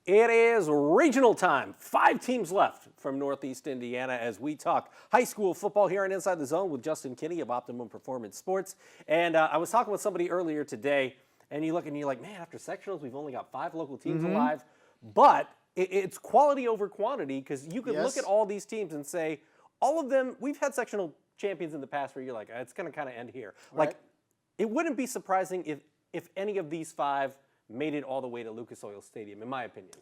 It is regional time. 5 teams left from Northeast Indiana as we talk high school football here on Inside the Zone with Justin Kinney of Optimum Performance Sports. And I was talking with somebody earlier today, and you look and you're like, man, after sectionals, we've only got 5 local teams alive. But it's quality over quantity because you could look at all these teams and say, all of them, we've had sectional champions in the past where you're like, it's going to kind of end here. Right. Like, it wouldn't be surprising if any of these 5 made it all the way to Lucas Oil Stadium, in my opinion.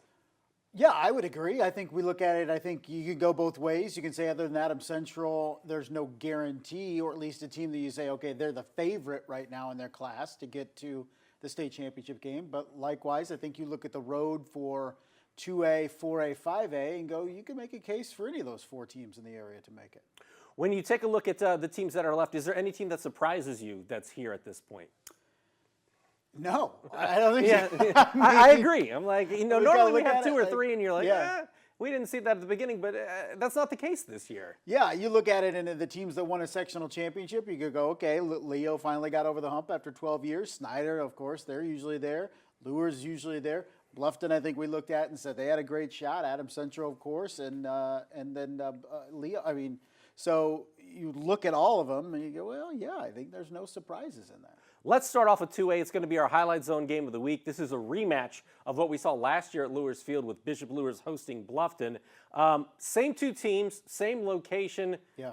Yeah, I would agree. I think we look at it, I think you can go both ways. You can say other than Adams Central, there's no guarantee, or at least a team that you say, okay, they're the favorite right now in their class to get to the state championship game. But likewise, I think you look at the road for 2A, 4A, 5A and go, you can make a case for any of those 4 teams in the area to make it. When you take a look at the teams that are left, is there any team that surprises you that's here at this point? No, I don't think so. I agree. I'm like, normally we have 2 or 3 and you're like, yeah. We didn't see that at the beginning, but that's not the case this year. Yeah, you look at it and the teams that won a sectional championship, you could go, okay, Leo finally got over the hump after 12 years. Snyder, of course, they're usually there. Lure's usually there. Bluffton, I think we looked at and said they had a great shot. Adams Central, of course, and then Leo. I mean, so you look at all of them and you go, well, yeah, I think there's no surprises in that. Let's start off with 2A. It's going to be our highlight zone game of the week. This is a rematch of what we saw last year at Lewis Field with Bishop Luers hosting Bluffton. Same 2 teams, same location. Yeah.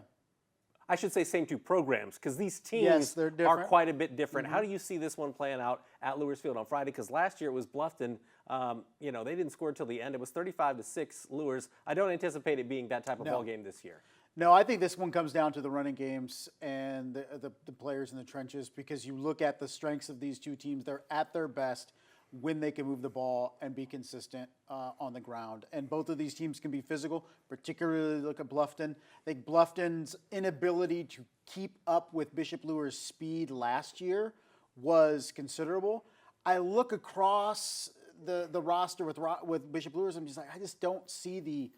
I should say same 2 programs because these teams are quite a bit different. How do you see this one playing out at Lewis Field on Friday? Because last year it was Bluffton. They didn't score until the end. It was 35-6 Luers. I don't anticipate it being that type of ball game this year. No, I think this one comes down to the running games and the players in the trenches because you look at the strengths of these 2 teams. They're at their best when they can move the ball and be consistent on the ground. And both of these teams can be physical, particularly look at Bluffton. I think Bluffton's inability to keep up with Bishop Luers' speed last year was considerable. I look across the roster with Bishop Luers, I'm just like, I just don't see the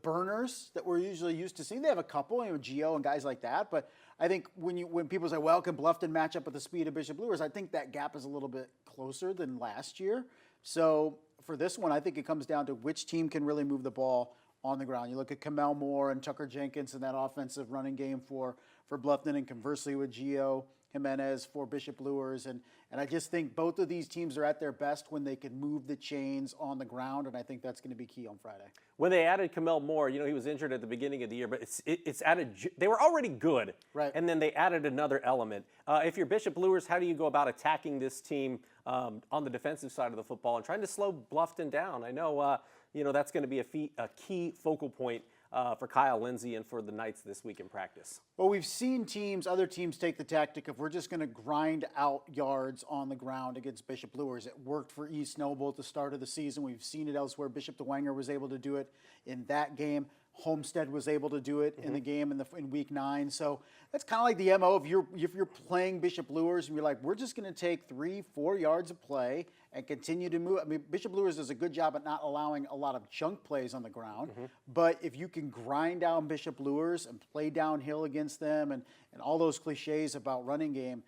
burners that we're usually used to seeing. They have a couple, Gio and guys like that. But I think when people say, well, can Bluffton match up with the speed of Bishop Luers, I think that gap is a little bit closer than last year. So for this one, I think it comes down to which team can really move the ball on the ground. You look at Kamel Moore and Tucker Jenkins in that offensive running game for Bluffton, and conversely with Gio Jimenez for Bishop Luers. And I just think both of these teams are at their best when they can move the chains on the ground, and I think that's going to be key on Friday. When they added Kamel Moore, he was injured at the beginning of the year, but it's added. They were already good, right? And then they added another element. If you're Bishop Luers, how do you go about attacking this team on the defensive side of the football and trying to slow Bluffton down? I know, that's going to be a key focal point for Kyle Lindsay and for the Knights this week in practice. Well, we've seen other teams take the tactic of we're just going to grind out yards on the ground against Bishop Luers. It worked for East Noble at the start of the season. We've seen it elsewhere. Bishop DeWanger was able to do it in that game. Homestead was able to do it in the game in week 9. So that's kind of like the MO. If you're playing Bishop Luers and you're like, we're just going to take 3-4 yards of play and continue to move. I mean, Bishop Luers does a good job at not allowing a lot of chunk plays on the ground. But if you can grind down Bishop Luers and play downhill against them and all those cliches about running game,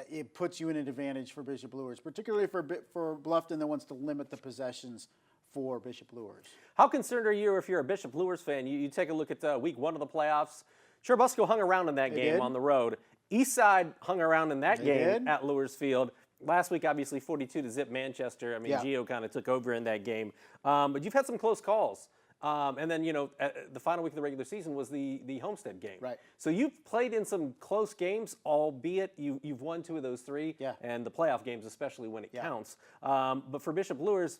it puts you in an advantage for Bishop Luers, particularly for Bluffton that wants to limit the possessions for Bishop Luers. How concerned are you if you're a Bishop Luers fan? You take a look at week 1 of the playoffs. Churubusco hung around in that game on the road. Eastside hung around in that game at Luers Field. Last week, obviously, 42-0 Manchester. I mean, Gio kind of took over in that game. But you've had some close calls. And then, the final week of the regular season was the Homestead game. Right. So you've played in some close games, albeit you've won 2 of those 3. Yeah. And the playoff games, especially when it counts. But for Bishop Luers,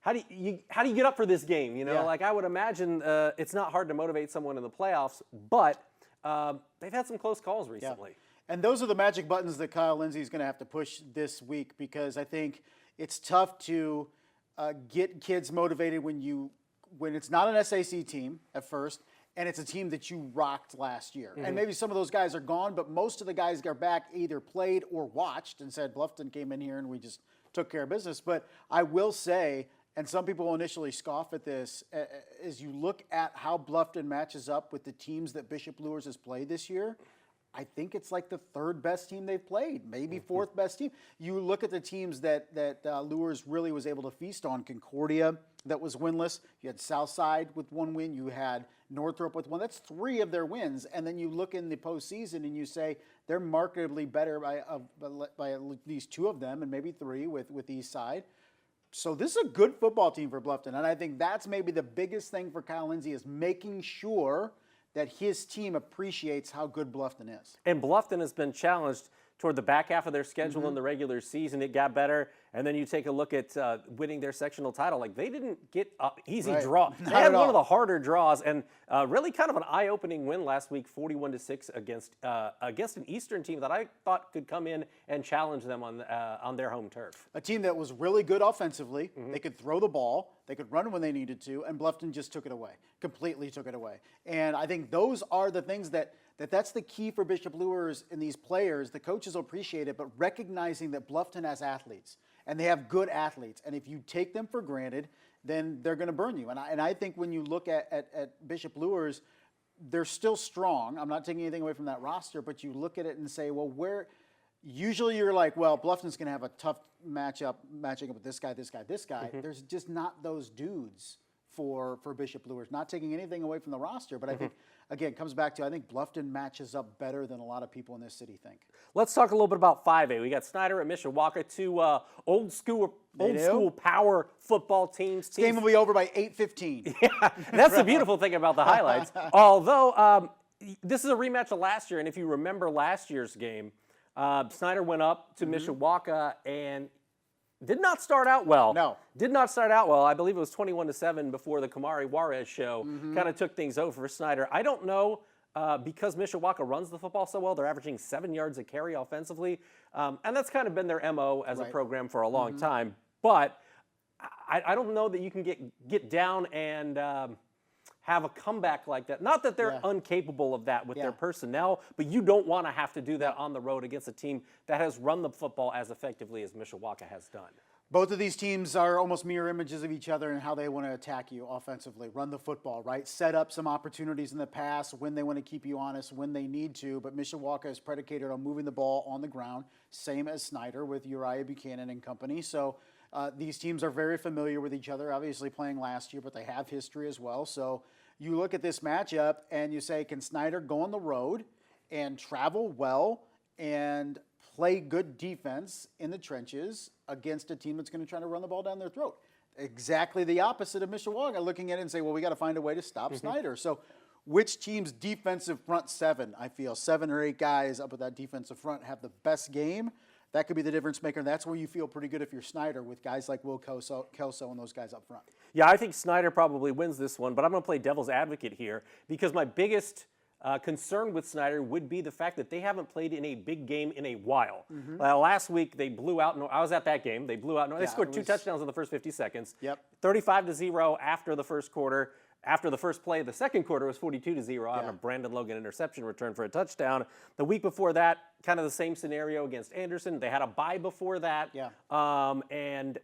how do you get up for this game? Like I would imagine it's not hard to motivate someone in the playoffs, but they've had some close calls recently. Yeah. And those are the magic buttons that Kyle Lindsay is going to have to push this week because I think it's tough to get kids motivated when it's not an SAC team at first and it's a team that you rocked last year. And maybe some of those guys are gone, but most of the guys are back either played or watched and said, Bluffton came in here and we just took care of business. But I will say, and some people will initially scoff at this, as you look at how Bluffton matches up with the teams that Bishop Luers has played this year, I think it's like the third best team they've played, maybe fourth best team. You look at the teams that Luers really was able to feast on. Concordia, that was winless. You had Southside with one win. You had Northrop with one. That's 3 of their wins. And then you look in the postseason and you say they're markedly better by at least 2 of them, and maybe 3 with Eastside. So this is a good football team for Bluffton, and I think that's maybe the biggest thing for Kyle Lindsey is making sure that his team appreciates how good Bluffton is. And Bluffton has been challenged toward the back half of their schedule in the regular season. It got better. And then you take a look at winning their sectional title. Like, they didn't get an easy draw. They had one of the harder draws, and really kind of an eye-opening win last week, 41-6 against an Eastern team that I thought could come in and challenge them on their home turf. A team that was really good offensively. They could throw the ball. They could run when they needed to, and Bluffton just took it away, completely took it away. And I think those are the things that's the key for Bishop Luers and these players. The coaches will appreciate it, but recognizing that Bluffton has athletes, and they have good athletes. And if you take them for granted, then they're going to burn you. And I think when you look at Bishop Luers, they're still strong. I'm not taking anything away from that roster, but you look at it and say, well, usually you're like, well, Bluffton's going to have a tough matching up with this guy. There's just not those dudes for Bishop Luers. Not taking anything away from the roster, but I think, again, it comes back to, I think Bluffton matches up better than a lot of people in this city think. Let's talk a little bit about 5A. We got Snyder at Mishawaka, 2 old school power football teams. This game will be over by 8:15. Yeah, that's the beautiful thing about the highlights. Although this is a rematch of last year, and if you remember last year's game, Snyder went up to Mishawaka and did not start out well. No. Did not start out well. I believe it was 21-7 before the Kamari Juarez show kind of took things over for Snyder. I don't know, because Mishawaka runs the football so well, they're averaging 7 yards a carry offensively. And that's kind of been their MO as a program for a long time. But I don't know that you can get down and have a comeback like that. Not that they're incapable of that with their personnel, but you don't want to have to do that on the road against a team that has run the football as effectively as Mishawaka has done. Both of these teams are almost mirror images of each other and how they want to attack you offensively, run the football, right? Set up some opportunities in the pass when they want to keep you honest, when they need to. But Mishawaka is predicated on moving the ball on the ground, same as Snyder with Uriah Buchanan and company. So these teams are very familiar with each other, obviously playing last year, but they have history as well. So you look at this matchup and you say, can Snyder go on the road and travel well and play good defense in the trenches against a team that's going to try to run the ball down their throat? Exactly the opposite of Mishawaka, looking at it and say, well, we got to find a way to stop Snyder. So which team's defensive front 7, I feel, 7 or 8 guys up with that defensive front have the best game? That could be the difference maker, and that's where you feel pretty good if you're Snyder with guys like Will Kelso and those guys up front. Yeah, I think Snyder probably wins this one, but I'm going to play devil's advocate here because my biggest concern with Snyder would be the fact that they haven't played in a big game in a while. Last week, they blew out. I was at that game. They blew out. They scored 2 touchdowns in the first 50 seconds. 35-0 after the first quarter. After the first play of the second quarter was 42-0 on a Brandon Logan interception return for a touchdown. The week before that, kind of the same scenario against Anderson. They had a bye before that. And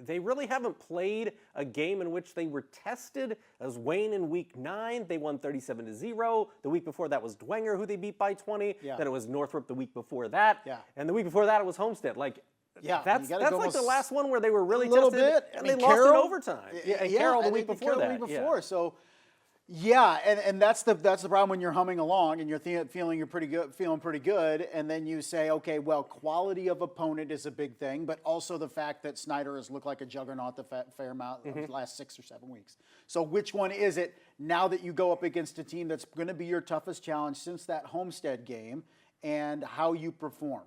they really haven't played a game in which they were tested. As Wayne in week 9, they won 37-0. The week before that was Dwenger, who they beat by 20. Then it was Northrop the week before that. And the week before that, it was Homestead. That's like the last one where they were really tested, and they lost in overtime. And Carroll the week before that. So, and that's the problem when you're humming along and you're feeling pretty good, and then you say, okay, well, quality of opponent is a big thing, but also the fact that Snyder has looked like a juggernaut the fair amount of the last 6 or 7 weeks. So which one is it now that you go up against a team that's going to be your toughest challenge since that Homestead game, and how you perform?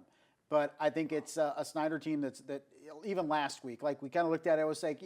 But I think it's a Snyder team that even last week, like we kind of looked at it, I was like,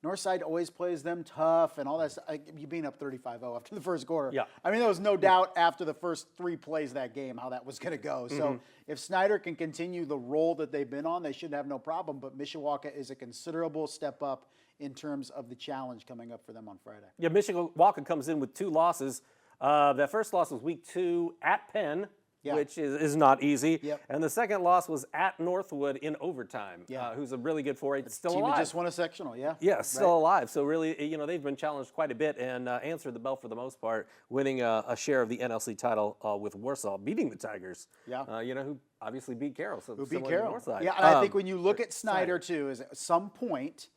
Northside always plays them tough and all that. You being up 35-0 after the first quarter. I mean, there was no doubt after the first 3 plays of that game how that was going to go. So if Snyder can continue the role that they've been on, they should have no problem. But Mishawaka is a considerable step up in terms of the challenge coming up for them on Friday. Yeah, Mishawaka comes in with 2 losses. That first loss was week 2 at Penn. Yeah. which is not easy. Yep. And the second loss was at Northwood in overtime, Yeah. Who's a really good 4A, still Team that alive. just won a sectional, yeah. Yeah, still alive. So really, they've been challenged quite a bit and answered the bell for the most part, winning a share of the NLC title with Warsaw, beating the Tigers. Yeah. Who obviously beat Carroll. So Who beat similar to Carroll. Northside. Yeah, and I think when you look at Snyder too, is at some point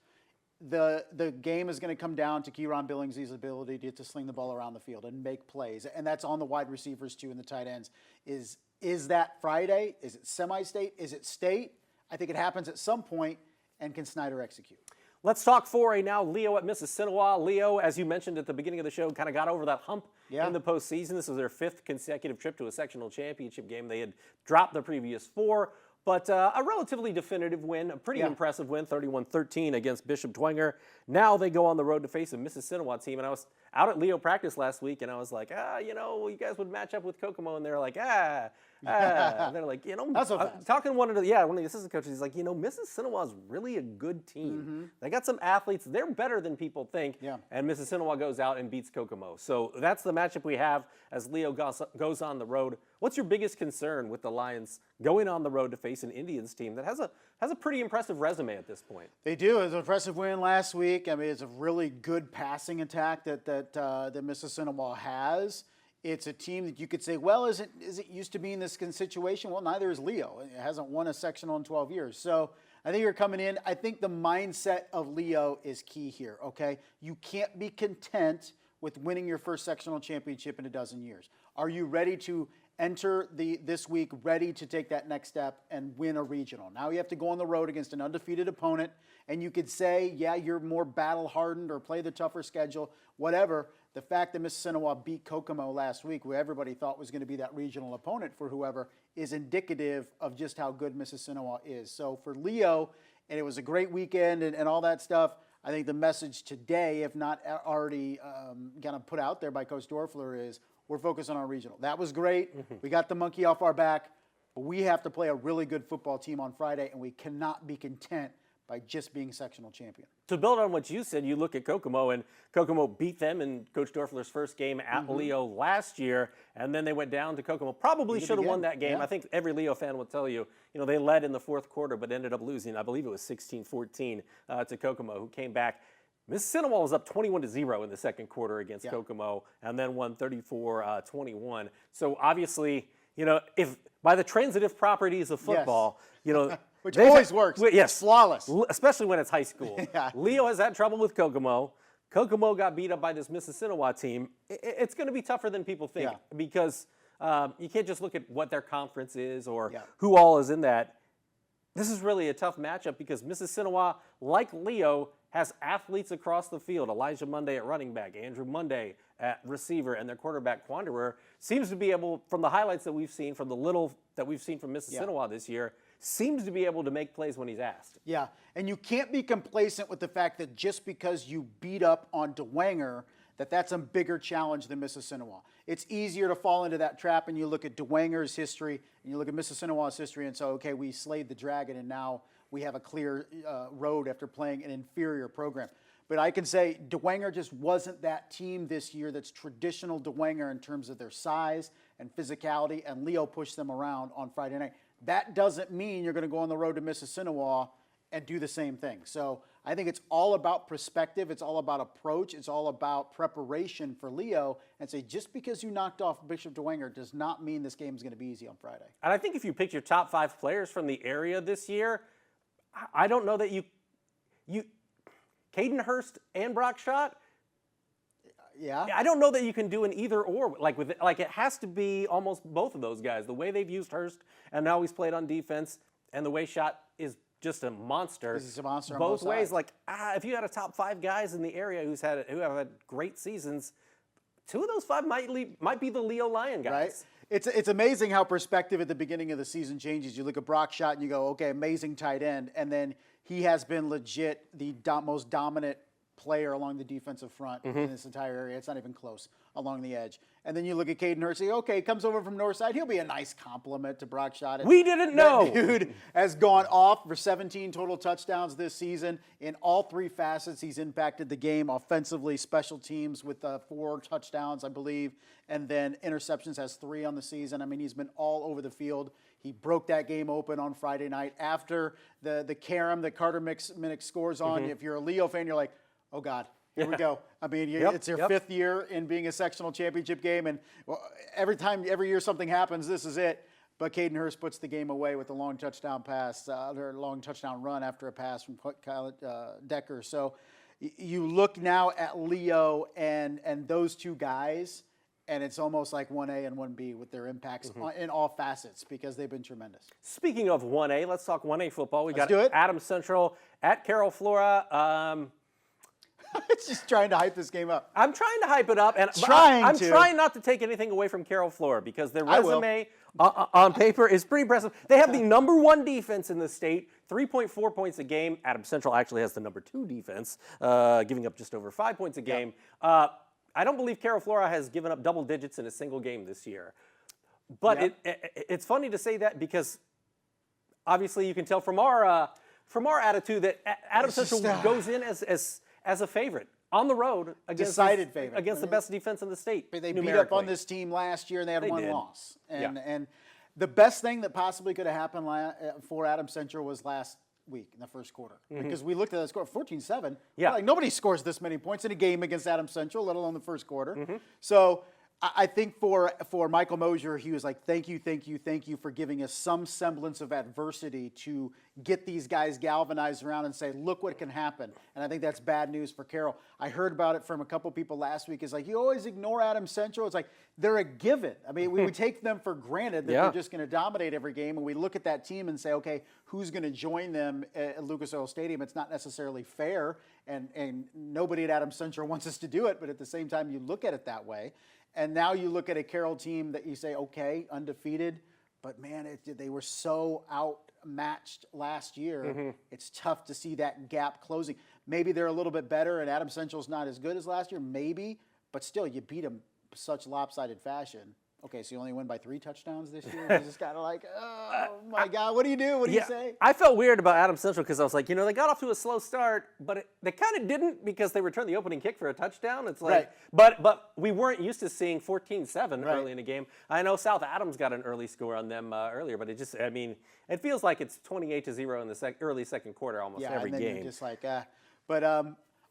the game is going to come down to Kieran Billingsley's ability to sling the ball around the field and make plays, and that's on the wide receivers too and the tight ends. Is that Friday? Is it semi-state? Is it state? I think it happens at some point, and can Snyder execute? Let's talk 4A now. Leo at Mississinewa. Leo, as you mentioned at the beginning of the show, kind of got over that hump in the postseason. This was their 5th consecutive trip to a sectional championship game. They had dropped the previous 4, but a relatively definitive win, a pretty impressive win, 31-13 against Bishop Dwenger. Now they go on the road to face a Mississinewa team, and I was out at Leo practice last week, and I was like, you guys would match up with Kokomo, and they're like, and they're like, Not so fast. Mm-hmm. one of the assistant coaches, he's like, Mississinewa is really a good team. They got some athletes. They're better than people think. Yeah. And Mississinewa goes out and beats Kokomo. So that's the matchup we have as Leo goes on the road. What's your biggest concern with the Lions going on the road to face an Indians team that has a pretty impressive resume at this point? They do. It was an impressive win last week. I mean, it's a really good passing attack that Mississinewa has. It's a team that you could say, well, is it used to be in this situation? Well, neither is Leo. It hasn't won a sectional in 12 years. So I think you're coming in. I think the mindset of Leo is key here, okay? You can't be content with winning your first sectional championship in a dozen years. Are you ready to enter this week ready to take that next step and win a regional? Now you have to go on the road against an undefeated opponent, and you could say, yeah, you're more battle-hardened or play the tougher schedule, whatever. The fact that Mississinewa beat Kokomo last week, who everybody thought was going to be that regional opponent for whoever, is indicative of just how good Mississinewa is. So for Leo, and it was a great weekend and all that stuff, I think the message today, if not already kind of put out there by Coach Dorfler, is we're focused on our regional. That was great. We got the monkey off our back, but we have to play a really good football team on Friday, and we cannot be content by just being sectional champion. To build on what you said, you look at Kokomo, and Kokomo beat them in Coach Dorfler's first game at Leo last year, and then they went down to Kokomo. Probably should have won that game. Yeah. I think every Leo fan will tell you, they led in the fourth quarter, but ended up losing. I believe it was 16-14 to Kokomo, who came back. Mississinewa was up 21-0 in the second quarter against Kokomo, and then won 34-21. So obviously, if by the transitive properties of football, Which always works. Yes. Flawless. Especially when it's high school. Yeah. Leo has had trouble with Kokomo. Kokomo got beat up by this Mississinewa team. It's going to be tougher than people think because you can't just look at what their conference is or who all is in that. This is really a tough matchup because Mississinewa, like Leo, has athletes across the field. Elijah Monday at running back, Andrew Monday at receiver, and their quarterback, Quanderer, seems to be able, from the highlights that we've seen, from the little that we've seen from Mississinewa this year, seems to be able to make plays when he's asked. Yeah, and you can't be complacent with the fact that just because you beat up on Dwenger, that's a bigger challenge than Mississinewa. It's easier to fall into that trap, and you look at Dwenger's history, and you look at Mississinewa's history, and so, okay, we slayed the dragon, and now we have a clear road after playing an inferior program. But I can say Dwenger just wasn't that team this year that's traditional Dwenger in terms of their size and physicality, and Leo pushed them around on Friday night. That doesn't mean you're going to go on the road to Mississinewa and do the same thing. So I think it's all about perspective. It's all about approach. It's all about preparation for Leo. And say just because you knocked off Bishop Dwenger does not mean this game is going to be easy on Friday. And I think if you pick your top 5 players from the area this year, I don't know that you Caden Hurst and Brock Schott. Yeah. I don't know that you can do an either or. It has to be almost both of those guys. The way they've used Hurst and now he's played on defense, and the way Schott is just a monster. He's a monster on both both ways. sides. If you had a top 5 guys in the area who have had great seasons, 2 of those 5 might be the Leo Lion guys. Right. It's amazing how perspective at the beginning of the season changes. You look at Brock Schott and you go, okay, amazing tight end, and then he has been legit the most dominant player along the defensive front in this entire area. It's not even close along the edge. And then you look at Caden Hurst, okay, he comes over from Northside. He'll be a nice compliment to Brock Schott. We didn't know. That dude has gone off for 17 total touchdowns this season. In all three facets, he's impacted the game offensively, special teams with 4 touchdowns, I believe, and then interceptions, has 3 on the season. I mean, he's been all over the field. He broke that game open on Friday night after the carom that Carter Minnick scores on. If you're a Leo fan, you're like, oh, God. Here we go. I mean, it's your 5th year in being a sectional championship game, and every year something happens, this is it. But Caden Hurst puts the game away with a long touchdown pass, or long touchdown run after a pass from Kyle Decker. So you look now at Leo and those two guys, and it's almost like 1A and 1B with their impacts in all facets because they've been tremendous. Speaking of 1A, let's talk 1A football. We Let's got do it. Adams Central at Carroll Flora. It's just trying to hype this game up. I'm trying to hype it up, and I'm trying not to take anything away from Carroll Flora because their I will. resume on paper is pretty impressive. They have the #1 defense in the state, 3.4 points a game. Adams Central actually has the #2 defense, giving up just over 5 points a game. I don't believe Carroll Flora has given up double digits in a single game this year. But it's funny to say that because obviously you can tell from our attitude that Adams Central goes in as a favorite on the road against Decided favorite. against the best defense in the state. They beat up on this team last year, and they had one did. loss. And the best thing that possibly could have happened for Adams Central was last week in the first quarter. Because we looked at the score, 14-7. Yeah. Like, nobody scores this many points in a game against Adams Central, let alone the first quarter. So I think for Michael Mosier, he was like, thank you for giving us some semblance of adversity to get these guys galvanized around and say, look what can happen. And I think that's bad news for Carroll. I heard about it from a couple people last week. It's like, you always ignore Adams Central. It's like, they're a given. I mean, we would take them for granted that they're just going to dominate every game. And we look at that team and say, okay, who's going to join them at Lucas Oil Stadium? It's not necessarily fair. And nobody at Adams Central wants us to do it. But at the same time, you look at it that way. And now you look at a Carroll team that you say, okay, undefeated, but man, they were so outmatched last year. It's tough to see that gap closing. Maybe they're a little bit better, and Adams Central's not as good as last year, maybe, but still, you beat them such lopsided fashion. Okay, so you only win by 3 touchdowns this year? It's just kind of like, oh, my God, what do you do? What do you say? I felt weird about Adams Central because I was like, they got off to a slow start, but they kind of didn't because they returned the opening kick for a touchdown. It's like, but we weren't used to seeing 14-7 early in the game. I know South Adams got an early score on them earlier, but it feels like it's 28-0 in the early second quarter almost every and then game. You're just like, But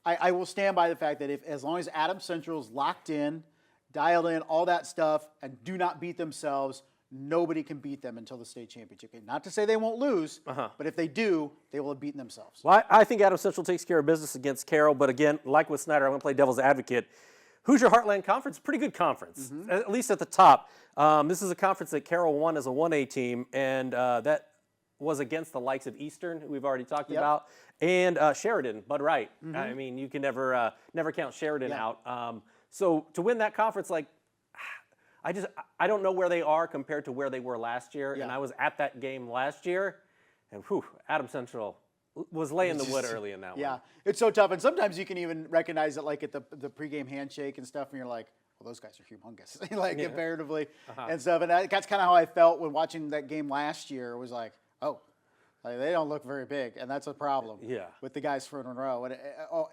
I will stand by the fact that as long as Adams Central's locked in, dialed in, all that stuff, and do not beat themselves, nobody can beat them until the state championship game. Not to say they won't lose, but if they do, they will have beaten themselves. Well, I think Adams Central takes care of business against Carroll, but again, like with Snyder, I'm going to play devil's advocate. Hoosier Heartland Conference, pretty good conference, at least at the top. This is a conference that Carroll won as a 1A team, and that was against the likes of Eastern, who we've already talked about, and Sheridan, Bud Wright. I mean, you can never count Sheridan out. So to win that conference, I don't know where they are compared to where they were last year. And I was at that game last year, and Adams Central was laying the wood early in that one. Yeah, it's so tough. And sometimes you can even recognize it like at the pregame handshake and stuff, and you're like, well, those guys are humongous, comparatively and stuff. And that's kind of how I felt when watching that game last year. It was like, they don't look very big, and that's a problem with the guys front row. And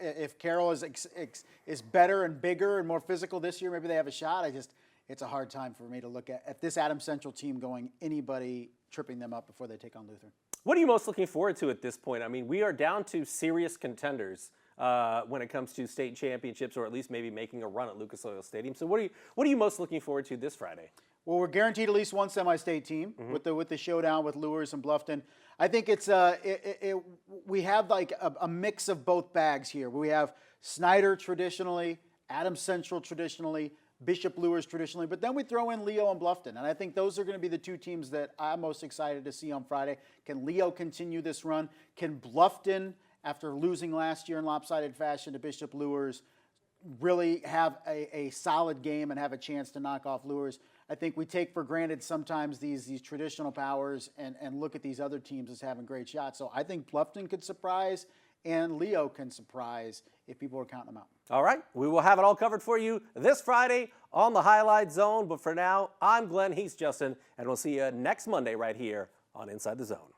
if Carroll is better and bigger and more physical this year, maybe they have a shot. It's a hard time for me to look at this Adams Central team going anybody tripping them up before they take on Lutheran. What are you most looking forward to at this point? I mean, we are down to serious contenders when it comes to state championships, or at least maybe making a run at Lucas Oil Stadium. So what are you most looking forward to this Friday? Well, we're guaranteed at least one semi-state team with the showdown with Lures and Bluffton. I think it's we have like a mix of both bags here. We have Snyder traditionally, Adams Central traditionally, Bishop Lures traditionally, but then we throw in Leo and Bluffton, and I think those are going to be the two teams that I'm most excited to see on Friday. Can Leo continue this run? Can Bluffton, after losing last year in lopsided fashion to Bishop Lures, really have a solid game and have a chance to knock off Lures? I think we take for granted sometimes these traditional powers and look at these other teams as having great shots. So I think Bluffton could surprise and Leo can surprise if people are counting them out. All right, we will have it all covered for you this Friday on the Highlight Zone. But for now, I'm Glenn, he's Justin, and we'll see you next Monday right here on Inside the Zone.